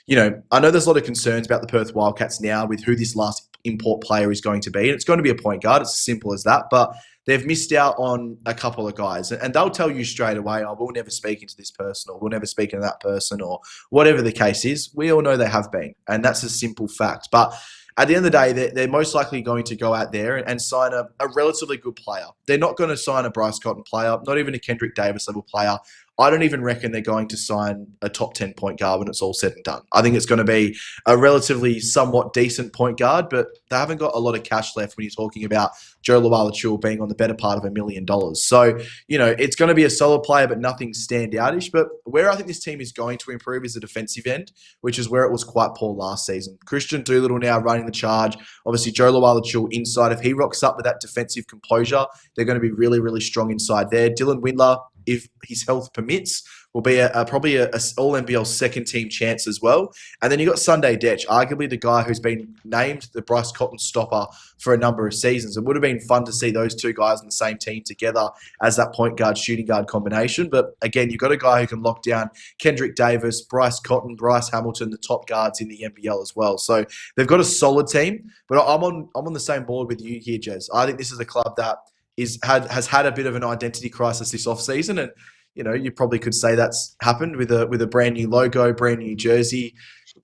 I know there's a lot of concerns about the Perth Wildcats now with who this last import player is going to be. And it's going to be a point guard. It's as simple as that. But they've missed out on a couple of guys. And they'll tell you straight away, we'll never speak into this person, or we'll never speak into that person, or whatever the case is. We all know they have been. And that's a simple fact. But at the end of the day, they're most likely going to go out there and sign a relatively good player. They're not going to sign a Bryce Cotton player, not even a Kendrick Davis level player. I don't even reckon they're going to sign a top 10 point guard when it's all said and done. I think it's going to be a relatively somewhat decent point guard, but they haven't got a lot of cash left when you're talking about Joe Lawala-Chul being on the better part of $1 million. So, it's going to be a solid player, but nothing standoutish. But where I think this team is going to improve is the defensive end, which is where it was quite poor last season. Christian Doolittle now running the charge. Obviously, Joe Lawala-Chul inside. If he rocks up with that defensive composure, they're going to be really, really strong inside there. Dylan Windler, if his health permits, will be probably a All-NBL second-team chance as well. And then you got Sunday Dech, arguably the guy who's been named the Bryce Cotton stopper for a number of seasons. It would have been fun to see those two guys on the same team together as that point guard, shooting guard combination. But again, you've got a guy who can lock down Kendrick Davis, Bryce Cotton, Bryce Hamilton, the top guards in the NBL as well. So they've got a solid team. But I'm on the same board with you here, Jez. I think this is a club that has had a bit of an identity crisis this offseason, and you probably could say that's happened with a brand new logo, brand new jersey,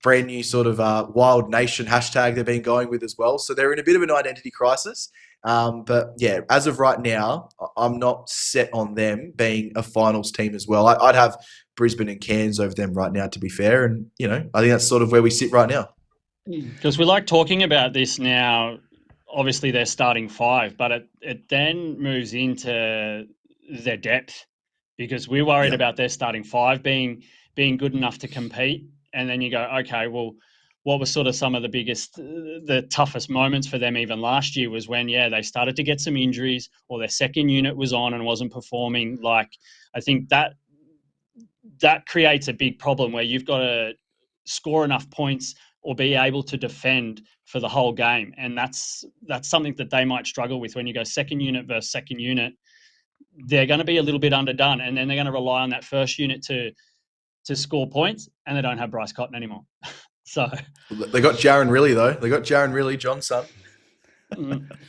brand new sort of Wild Nation hashtag they've been going with as well. So they're in a bit of an identity crisis. But yeah, as of right now, I'm not set on them being a finals team as well. I'd have Brisbane and Cairns over them right now, to be fair. And, I think that's sort of where we sit right now. Because we like talking about this now. Obviously, they're starting five, but it then moves into their depth, because we're worried about their starting five being good enough to compete. And then you go, okay, well, what was sort of some of the toughest moments for them even last year was when, they started to get some injuries, or their second unit was on and wasn't performing. Like, I think that creates a big problem where you've got to score enough points or be able to defend for the whole game. And that's something that they might struggle with when you go second unit versus second unit. They're going to be a little bit underdone, and then they're going to rely on that first unit to score points, and they don't have Bryce Cotton anymore. So they got Jaron Riley, though. They got Jaron Riley, Johnson.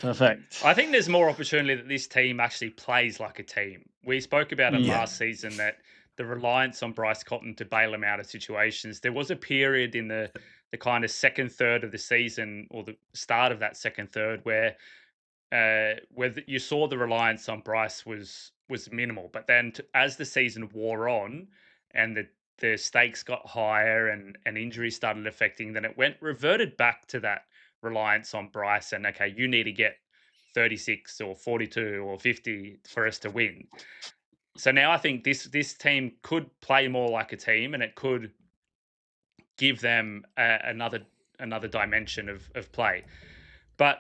Perfect. I think there's more opportunity that this team actually plays like a team. We spoke about it last season, that the reliance on Bryce Cotton to bail him out of situations. There was a period in the kind of second third of the season, or the start of that second third, where you saw the reliance on Bryce was minimal. But then as the season wore on and the stakes got higher and injuries started affecting, then it reverted back to that reliance on Bryce, and okay, you need to get 36 or 42 or 50 for us to win. So now I think this team could play more like a team, and it could give them another dimension of play. But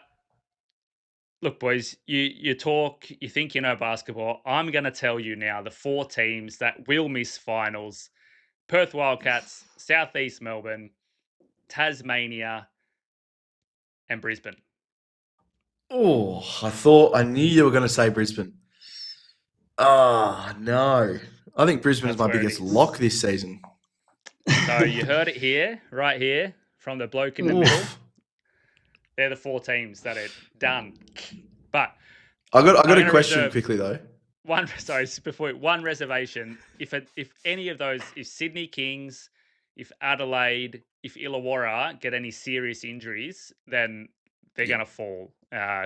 look, boys, you talk, you think you know basketball. I'm going to tell you now the four teams that will miss finals: Perth Wildcats, Southeast Melbourne, Tasmania, and Brisbane. Oh, I knew you were going to say Brisbane. Oh, no. I think Brisbane is my biggest lock this season. So you heard it here, right here, from the bloke in the middle. They're the four teams that are done. But I got a question quickly, though. One reservation. If any of those, if Sydney Kings, if Adelaide, if Illawarra get any serious injuries, then they're going to fall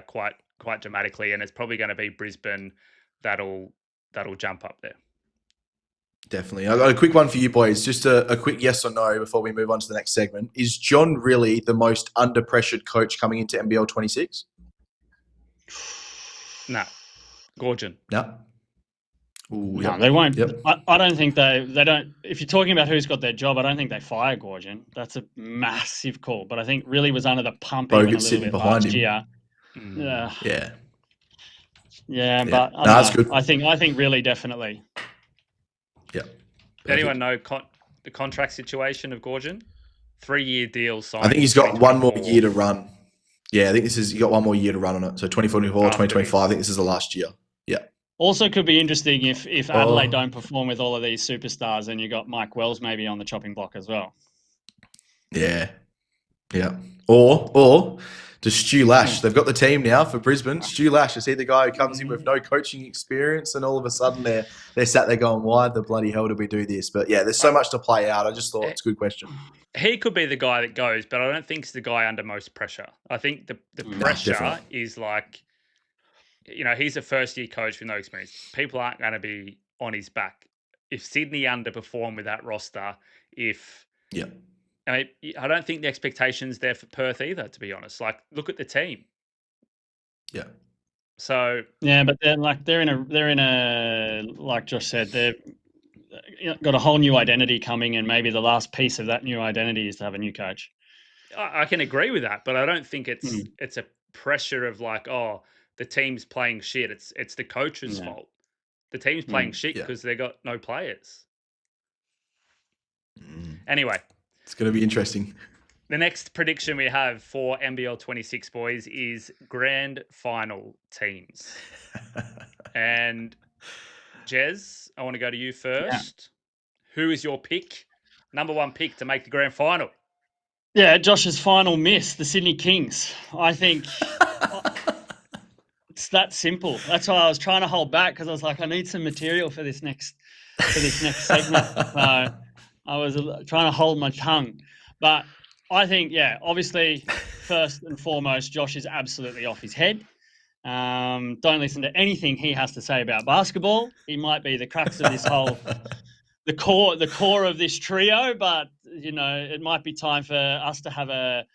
quite dramatically, and it's probably going to be Brisbane that'll jump up there. Definitely. I got a quick one for you boys. Just a quick yes or no before we move on to the next segment. Is John really the most under-pressured coach coming into NBL26? No. Gorgon. No. Ooh, no, they won't. Yep. I don't think they don't. If you're talking about who's got their job, I don't think they fire Gorgon. That's a massive call. But I think really was under the pump even a little bit last year. Yeah, but that's good. I think really definitely. Yeah. Anyone know the contract situation of Gorgon? 3-year deal signed. I think he's got one more year to run. Yeah, I think you got one more year to run on it. So 2024, 2025, I think this is the last year. Yeah. Also could be interesting if Adelaide don't perform with all of these superstars, and you got Mike Wells maybe on the chopping block as well. Yeah. Yeah. Or does Stu Lash? They've got the team now for Brisbane. Stu Lash is he the guy who comes in with no coaching experience, and all of a sudden they're sat there going, why the bloody hell did we do this? But yeah, there's so much to play out. I just thought it's a good question. He could be the guy that goes, but I don't think he's the guy under most pressure. I think the pressure is like, he's a first-year coach with no experience. People aren't going to be on his back. Sydney underperform with that roster, if Yeah. I don't think the expectations there for Perth either, to be honest. Like, look at the team. Yeah. So Yeah, but they're in a like Josh said, they've got a whole new identity coming, and maybe the last piece of that new identity is to have a new coach. I can agree with that, but I don't think it's Mm. it's a pressure of like, oh, the team's playing shit. It's the coach's Yeah. fault. The team's playing Mm. shit Yeah. because they got no players. Mm. Anyway, It's going to be interesting. the next prediction we have for NBL26 boys is grand final teams. And Jez, I want to go to you first. Who is your pick? Number one pick to make the grand final? Yeah, Josh's final miss, the Sydney Kings. I think it's that simple. That's why I was trying to hold back, because I was like, I need some material for this next segment. So I was trying to hold my tongue. But I think, yeah, obviously, first and foremost, Josh is absolutely off his head. Don't listen to anything he has to say about basketball. He might be the crux of this whole the core of this trio, but it might be time for us to have a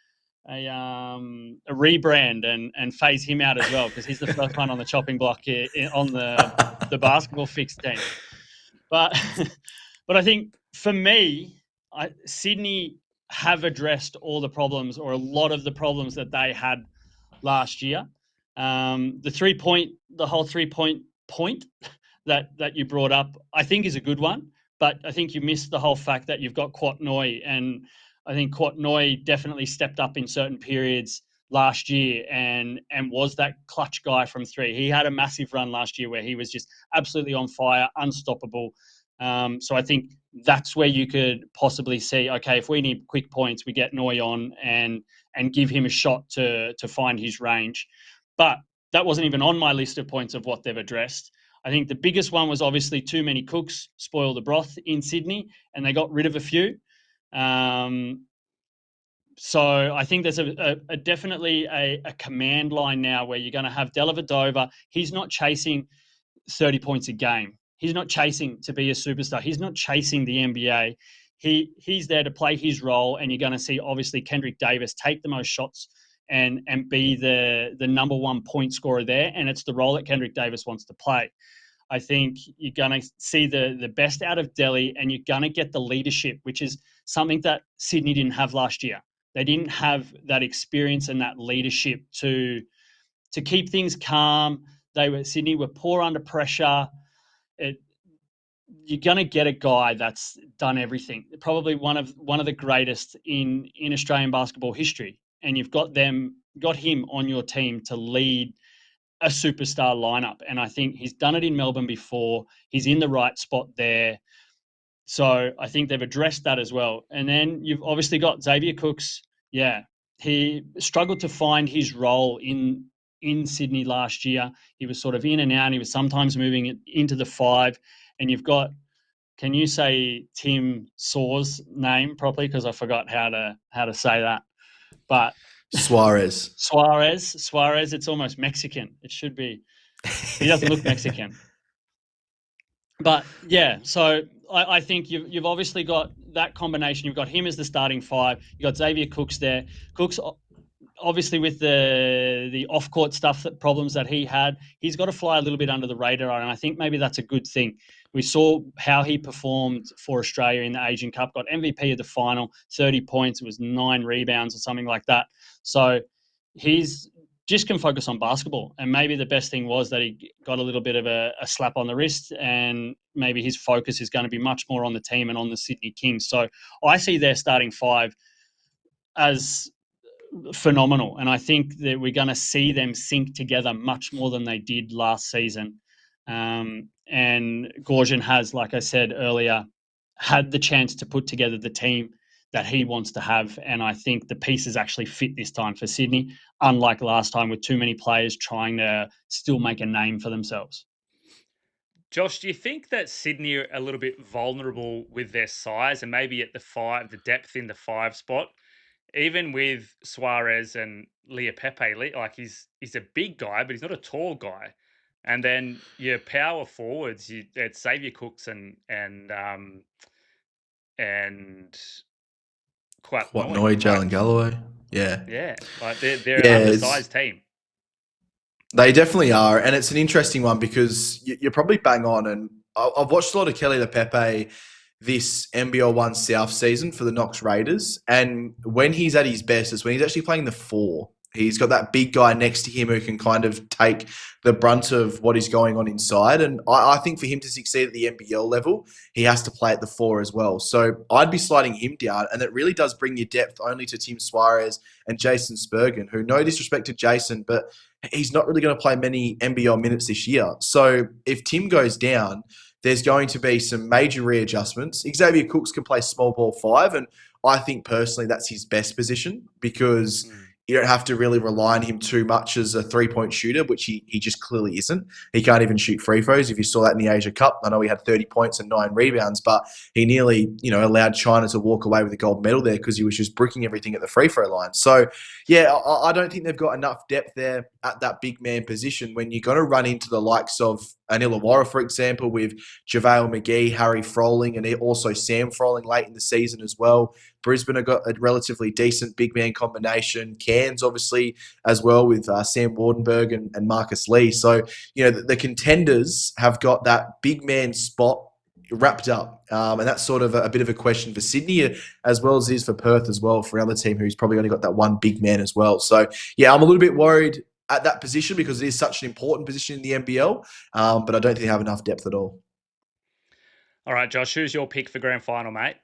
rebrand and phase him out as well, because he's the first one on the chopping block here on the basketball fixed team. But but I think for me, Sydney have addressed all the problems, or a lot of the problems that they had last year. The whole 3-point point that you brought up, I think is a good one. But I think you missed the whole fact that you've got Quatnoy, and I think Quatnoy definitely stepped up in certain periods last year and was that clutch guy from three. He had a massive run last year where he was just absolutely on fire, unstoppable. So I think that's where you could possibly see, okay, if we need quick points, we get Noy on and give him a shot to find his range. But that wasn't even on my list of points of what they've addressed. I think the biggest one was obviously too many cooks spoil the broth in Sydney, and they got rid of a few. So I think there's definitely a command line now where you're going to have Dellavedova. He's not chasing 30 points a game. He's not chasing to be a superstar. He's not chasing the NBA. He's there to play his role, and you're going to see obviously Kendrick Davis take the most shots and be the number one point scorer there, and it's the role that Kendrick Davis wants to play. I think you're going to see the best out of Delhi, and you're going to get the leadership, which is something that Sydney didn't have last year. They didn't have that experience and that leadership to keep things calm. Sydney were poor under pressure. You're going to get a guy that's done everything. Probably one of the greatest in Australian basketball history, and you've got him on your team to lead a superstar lineup. And I think he's done it in Melbourne before. He's in the right spot there. So I think they've addressed that as well. And then you've obviously got Xavier Cooks. Yeah, he struggled to find his role in Sydney last year. He was sort of in and out. He was sometimes moving it into the five. And you've got, can you say Tim Saw's name properly? Because I forgot how to say that. But Suarez. It's almost Mexican. It should be. He doesn't look Mexican. But yeah, so I think you've obviously got that combination. You've got him as the starting five. You've got Xavier Cooks there. Cooks, obviously, with the off-court stuff, problems that he had, he's got to fly a little bit under the radar, and I think maybe that's a good thing. We saw how he performed for Australia in the Asian Cup, got MVP of the final, 30 points. It was 9 rebounds or something like that. So he's just can focus on basketball. And maybe the best thing was that he got a little bit of a slap on the wrist, and maybe his focus is going to be much more on the team and on the Sydney Kings. So I see their starting five as phenomenal. And I think that we're going to see them sync together much more than they did last season. And Gorgian has, like I said earlier, had the chance to put together the team that he wants to have. And I think the pieces actually fit this time for Sydney, unlike last time with too many players trying to still make a name for themselves. Josh, do you think that Sydney are a little bit vulnerable with their size and maybe at the depth in the 5 spot? Even with Suarez and Leah Pepe, like he's a big guy, but he's not a tall guy. And then your power forwards, it's Xavier Cooks and Quatnoy, Jalen Galloway. Yeah. Yeah, like they're an Yeah, undersized team. they definitely are. And it's an interesting one because you're probably bang on. And I've watched a lot of Kelly Lepepe this NBL1 South season for the Knox Raiders. And when he's at his best is when he's actually playing the 4. He's got that big guy next to him who can kind of take the brunt of what is going on inside. And I think for him to succeed at the NBL level, he has to play at the 4 as well. So I'd be sliding him down. And it really does bring your depth only to Tim Suarez and Jason Spurgeon, who, no disrespect to Jason, but he's not really going to play many NBL minutes this year. So if Tim goes down, there's going to be some major readjustments. Xavier Cooks can play small ball 5, and I think personally that's his best position because you don't have to really rely on him too much as a three-point shooter, which he just clearly isn't. He can't even shoot free throws. If you saw that in the Asia Cup, I know he had 30 points and 9 rebounds, but he nearly, allowed China to walk away with a gold medal there because he was just bricking everything at the free throw line. So, yeah, I don't think they've got enough depth there at that big man position when you're going to run into the likes of an Illawarra, for example, with JaVale McGee, Harry Froling, and also Sam Froling late in the season as well. Brisbane have got a relatively decent big man combination. Cairns, obviously, as well with Sam Waardenburg and Marcus Lee. So, the contenders have got that big man spot wrapped up. And that's sort of a bit of a question for Sydney, as well as it is for Perth as well, for another team who's probably only got that one big man as well. So, yeah, I'm a little bit worried at that position because it is such an important position in the NBL, but I don't think they have enough depth at all. All right, Josh, who's your pick for grand final, mate?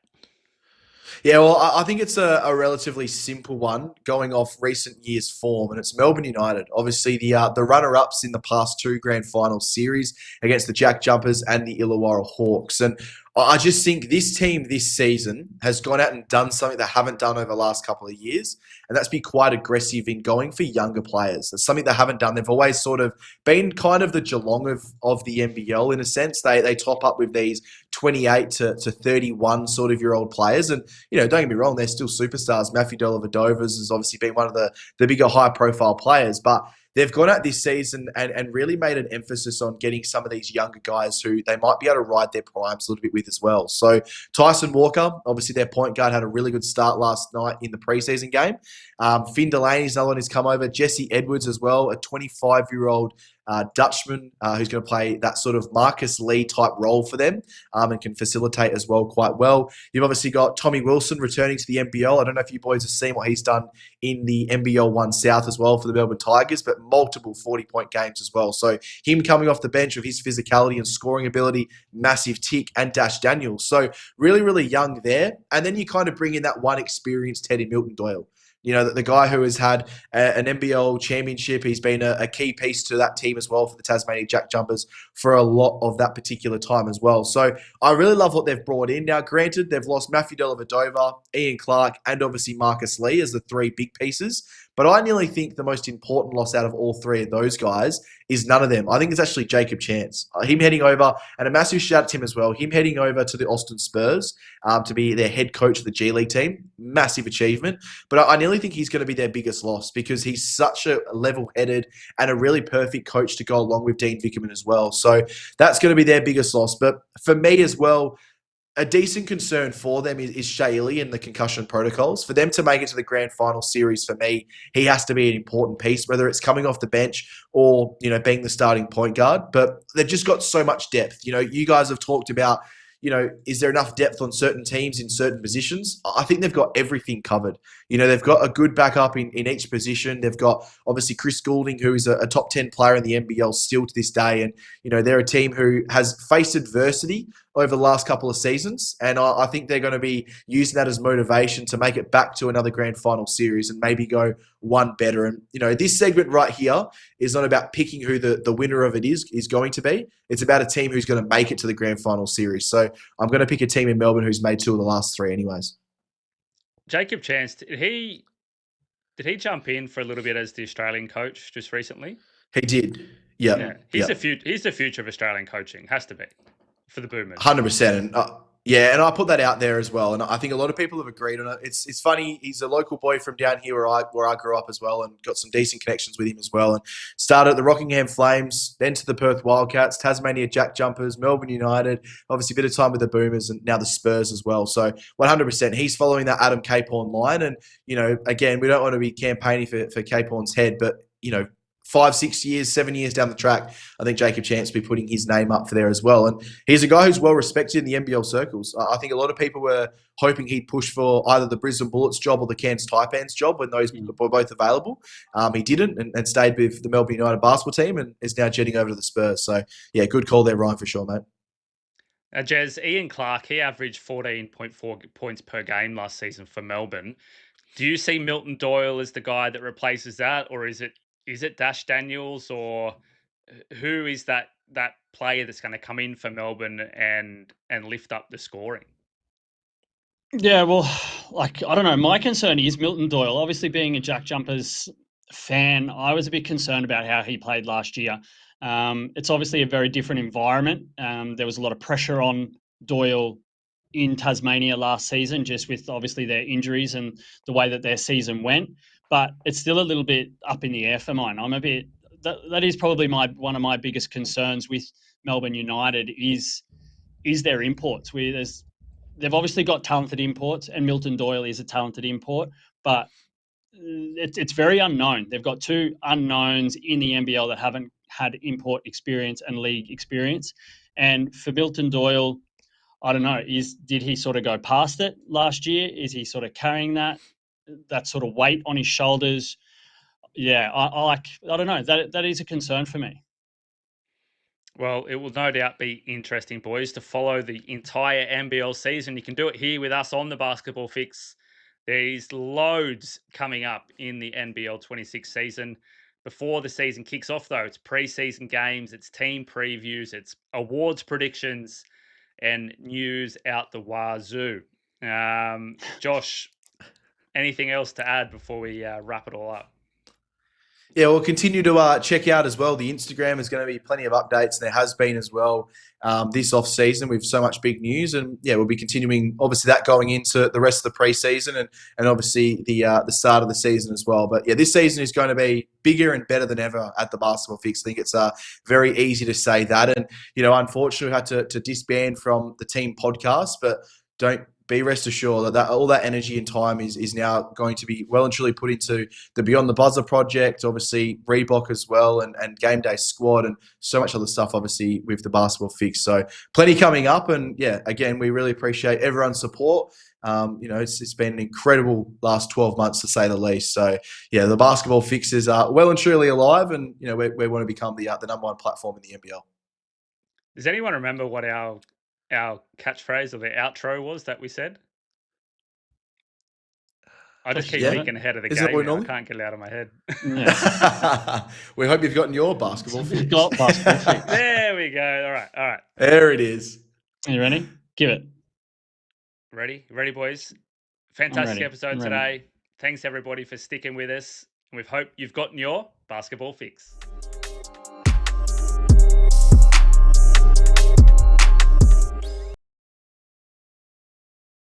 Yeah, well, I think it's a relatively simple one going off recent years' form, and it's Melbourne United. Obviously, the runner-ups in the past 2 grand final series against the Jack Jumpers and the Illawarra Hawks. And I just think this team this season has gone out and done something they haven't done over the last couple of years, and that's be quite aggressive in going for younger players. That's something they haven't done. They've always sort of been kind of the Geelong of the NBL in a sense. They top up with these 28 to 31 sort of year old players. And, don't get me wrong, they're still superstars. Matthew Dellavedovas has obviously been one of the bigger high profile players, but they've gone out this season and really made an emphasis on getting some of these younger guys who they might be able to ride their primes a little bit with as well. So Tyson Walker, obviously their point guard, had a really good start last night in the preseason game. Finn Delaney's another one who's come over. Jesse Edwards as well, a 25-year-old Dutchman who's going to play that sort of Marcus Lee type role for them and can facilitate as well quite well. You've obviously got Tommy Wilson returning to the NBL. I don't know if you boys have seen what he's done in the NBL1 South as well for the Melbourne Tigers, but multiple 40-point games as well. So him coming off the bench with his physicality and scoring ability, massive tick, and Dash Daniels. So really, really young there. And then you kind of bring in that one experienced Teddy Milton-Doyle. The guy who has had an NBL championship, he's been a key piece to that team as well for the Tasmania Jack Jumpers for a lot of that particular time as well. So I really love what they've brought in. Now, granted, they've lost Matthew Dellavedova, Ian Clark, and obviously Marcus Lee as the 3 big pieces. But I nearly think the most important loss out of all 3 of those guys is none of them. I think it's actually Jacob Chance. Him heading over, and a massive shout out to him as well, him heading over to the Austin Spurs to be their head coach of the G League team. Massive achievement. But I nearly think he's going to be their biggest loss because he's such a level-headed and a really perfect coach to go along with Dean Vickerman as well. So that's going to be their biggest loss. But for me as well, a decent concern for them is Shaylee and the concussion protocols. For them to make it to the grand final series, for me, he has to be an important piece, whether it's coming off the bench or, being the starting point guard. But they've just got so much depth. You guys have talked about, is there enough depth on certain teams in certain positions? I think they've got everything covered. They've got a good backup in each position. They've got, obviously, Chris Goulding, who is a top 10 player in the NBL still to this day. And, they're a team who has faced adversity over the last couple of seasons. And I think they're going to be using that as motivation to make it back to another grand final series and maybe go one better. And, this segment right here is not about picking who the winner of it is going to be. It's about a team who's going to make it to the grand final series. So I'm going to pick a team in Melbourne who's made 2 of the last 3 anyways. Jacob Chance, did he jump in for a little bit as the Australian coach just recently? He did. Yeah. He's the future of Australian coaching. Has to be for the Boomers. 100%. And Yeah, and I put that out there as well, and I think a lot of people have agreed on it. It's funny. He's a local boy from down here where I grew up as well, and got some decent connections with him as well. And started at the Rockingham Flames, then to the Perth Wildcats, Tasmania Jack Jumpers, Melbourne United. Obviously, a bit of time with the Boomers, and now the Spurs as well. So 100%, he's following that Adam Capehorn line. And again, we don't want to be campaigning for Capehorn's head, but 5, 6 years, 7 years down the track, I think Jacob Chance will be putting his name up for there as well. And he's a guy who's well respected in the NBL circles. I think a lot of people were hoping he'd push for either the Brisbane Bullets job or the Cairns Taipans job when those were both available. He didn't and stayed with the Melbourne United basketball team and is now jetting over to the Spurs. So, yeah, good call there, Ryan, for sure, mate. Jez, Ian Clark, he averaged 14.4 points per game last season for Melbourne. Do you see Milton Doyle as the guy that replaces that, or is it Dash Daniels, or who is that player that's going to come in for Melbourne and lift up the scoring? Yeah, well, I don't know. My concern is Milton Doyle. Obviously, being a Jack Jumpers fan, I was a bit concerned about how he played last year. It's obviously a very different environment. There was a lot of pressure on Doyle in Tasmania last season, just with obviously their injuries and the way that their season went. But it's still a little bit up in the air for mine. That is probably one of my biggest concerns with Melbourne United is their imports. They've obviously got talented imports, and Milton Doyle is a talented import, but it's very unknown. They've got two unknowns in the NBL that haven't had import experience and league experience. And for Milton Doyle, I don't know, did he sort of go past it last year? Is he sort of carrying that sort of weight on his shoulders? Yeah, I don't know. That is a concern for me. Well, it will no doubt be interesting, boys, to follow the entire NBL season. You can do it here with us on the Basketball Fix. There's loads coming up in the NBL26 season. Before the season kicks off, though, it's preseason games, it's team previews, it's awards predictions, and news out the wazoo. Josh, anything else to add before we wrap it all up? Yeah, we'll continue to check out as well. The Instagram is going to be plenty of updates. There has been as well this off season with so much big news, and yeah, we'll be continuing obviously that going into the rest of the preseason and obviously the start of the season as well. But yeah, this season is going to be bigger and better than ever at the Basketball Fix. I think it's very easy to say that, and unfortunately, we had to disband from the team podcast, but be rest assured that all that energy and time is now going to be well and truly put into the Beyond the Buzzer project, obviously Reebok as well, and GameDay squad and so much other stuff, obviously, with the Basketball Fix. So plenty coming up. And yeah, again, we really appreciate everyone's support. It's been an incredible last 12 months to say the least. So yeah, the Basketball Fix is well and truly alive, and we want to become the number one platform in the NBL. Does anyone remember what our catchphrase or the outro was that we said? I just keep thinking ahead of the game. I can't get it out of my head. Yeah. We hope you've gotten your Basketball Fix. Got Basketball Fix. There we go. All right. There it is. Are you ready? Give it. Ready, boys? Fantastic episode today. Thanks everybody for sticking with us. We hope you've gotten your Basketball Fix.